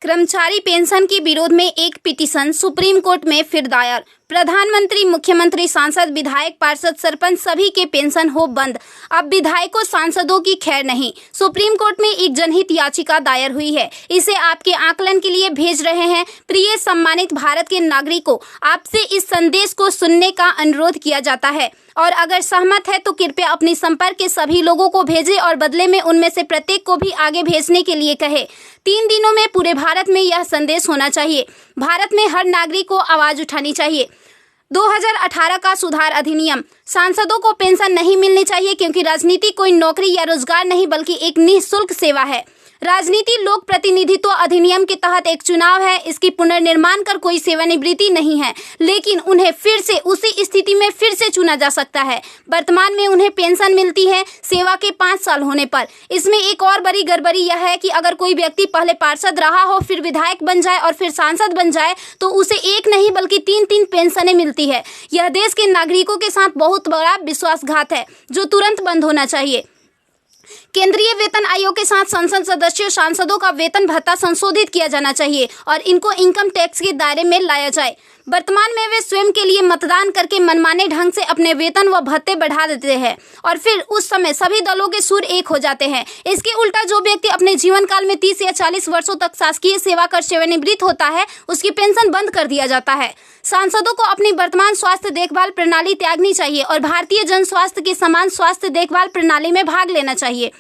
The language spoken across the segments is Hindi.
कर्मचारी पेंशन के विरोध में एक पिटीशन सुप्रीम कोर्ट में फिर दायर। प्रधानमंत्री, मुख्यमंत्री, सांसद, विधायक, पार्षद, सरपंच सभी के पेंशन हो बंद। अब विधायकों, सांसदों की खैर नहीं। सुप्रीम कोर्ट में एक जनहित याचिका दायर हुई है। इसे आपके आकलन के लिए भेज रहे हैं। प्रिय सम्मानित भारत के नागरिकों, आपसे इस संदेश को सुनने का अनुरोध किया जाता है और अगर सहमत है तो कृपया अपने संपर्क के सभी लोगों को भेजें और बदले में उनमें से प्रत्येक को भी आगे भेजने के लिए कहें। 3 दिनों में पूरे भारत में यह संदेश होना चाहिए। भारत में हर नागरिक को आवाज उठानी चाहिए। 2018 का सुधार अधिनियम। सांसदों को पेंशन नहीं मिलनी चाहिए क्योंकि राजनीति कोई नौकरी या रोजगार नहीं बल्कि एक निःशुल्क सेवा है। राजनीति लोक प्रतिनिधित्व अधिनियम के तहत एक चुनाव है। इसकी पुनर्निर्माण कर कोई सेवानिवृत्ति नहीं है, लेकिन उन्हें फिर से उसी स्थिति में फिर से चुना जा सकता है। वर्तमान में उन्हें पेंशन मिलती है सेवा के 5 साल होने पर। इसमें एक और बड़ी गड़बड़ी यह है कि अगर कोई व्यक्ति पहले पार्षद रहा हो, फिर विधायक बन जाए और फिर सांसद बन जाए तो उसे एक नहीं बल्कि 3-3 पेंशनें मिलती है। यह देश के नागरिकों के साथ बहुत बड़ा विश्वासघात है जो तुरंत बंद होना चाहिए। केंद्रीय वेतन आयोग के साथ संसद सदस्यों, सांसदों का वेतन भत्ता संशोधित किया जाना चाहिए और इनको इनकम टैक्स के दायरे में लाया जाए। वर्तमान में वे स्वयं के लिए मतदान करके मनमाने ढंग से अपने वेतन व भत्ते बढ़ा देते हैं और फिर उस समय सभी दलों के सुर एक हो जाते हैं। इसके उल्टा जो व्यक्ति अपने जीवन काल में 30 या 40 वर्षों तक शासकीय सेवा कर सेवानिवृत्त होता है, उसकी पेंशन बंद कर दिया जाता है। सांसदों को अपनी वर्तमान स्वास्थ्य देखभाल प्रणाली त्यागनी चाहिए और भारतीय जन स्वास्थ्य के समान स्वास्थ्य देखभाल प्रणाली में भाग लेना चाहिए।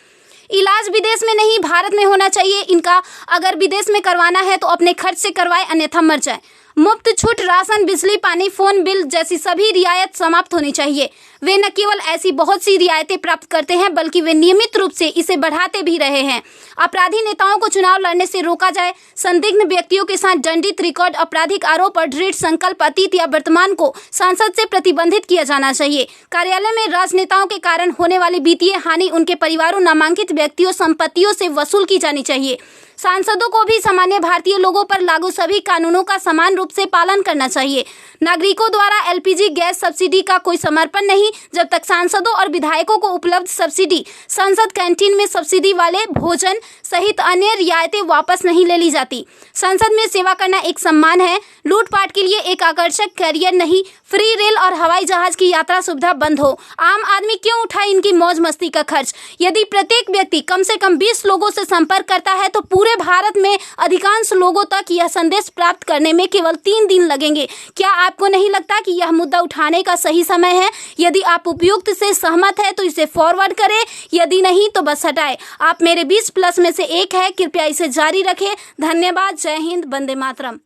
इलाज विदेश में नहीं, भारत में होना चाहिए। इनका अगर विदेश में करवाना है तो अपने खर्च से करवाए, अन्यथा मर जाए। मुफ्त छूट, राशन, बिजली, पानी, फोन बिल जैसी सभी रियायत समाप्त होनी चाहिए। वे न केवल ऐसी बहुत सी रियायतें प्राप्त करते हैं बल्कि वे नियमित रूप से इसे बढ़ाते भी रहे हैं। अपराधी नेताओं को चुनाव लड़ने से रोका जाए। संदिग्ध व्यक्तियों के साथ दंडित रिकॉर्ड, आपराधिक आरोप और दृढ़ संकल्प अतीत या वर्तमान को सांसद से प्रतिबंधित किया जाना चाहिए। कार्यालय में राजनेताओं के कारण होने वाली वित्तीय हानि उनके परिवारों, नामांकित व्यक्तियों, संपत्तियों से वसूल की जानी चाहिए। सांसदों को भी सामान्य भारतीय लोगों पर लागू सभी कानूनों का समान रूप से पालन करना चाहिए। नागरिकों द्वारा एलपीजी गैस सब्सिडी का कोई समर्पण नहीं जब तक सांसदों और विधायकों को उपलब्ध सब्सिडी, संसद कैंटीन में सब्सिडी वाले भोजन सहित अन्य रियायतें वापस नहीं ले ली जाती। संसद में सेवा करना एक सम्मान है, लूटपाट के लिए एक आकर्षक कैरियर नहीं। फ्री रेल और हवाई जहाज की यात्रा सुविधा बंद हो। आम आदमी क्यों उठाए इनकी मौज मस्ती का खर्च? यदि प्रत्येक व्यक्ति कम से कम 20 लोगों से संपर्क करता है तो पूरे भारत में अधिकांश लोगों तक यह संदेश प्राप्त करने में केवल 3 दिन लगेंगे। क्या आपको नहीं लगता कि यह मुद्दा उठाने का सही समय है? यदि आप उपयुक्त से सहमत है तो इसे फॉरवर्ड करें, यदि नहीं तो बस हटाएं। आप मेरे 20+ में से एक है। कृपया इसे जारी रखें। धन्यवाद। जय हिंद। वंदे मातरम।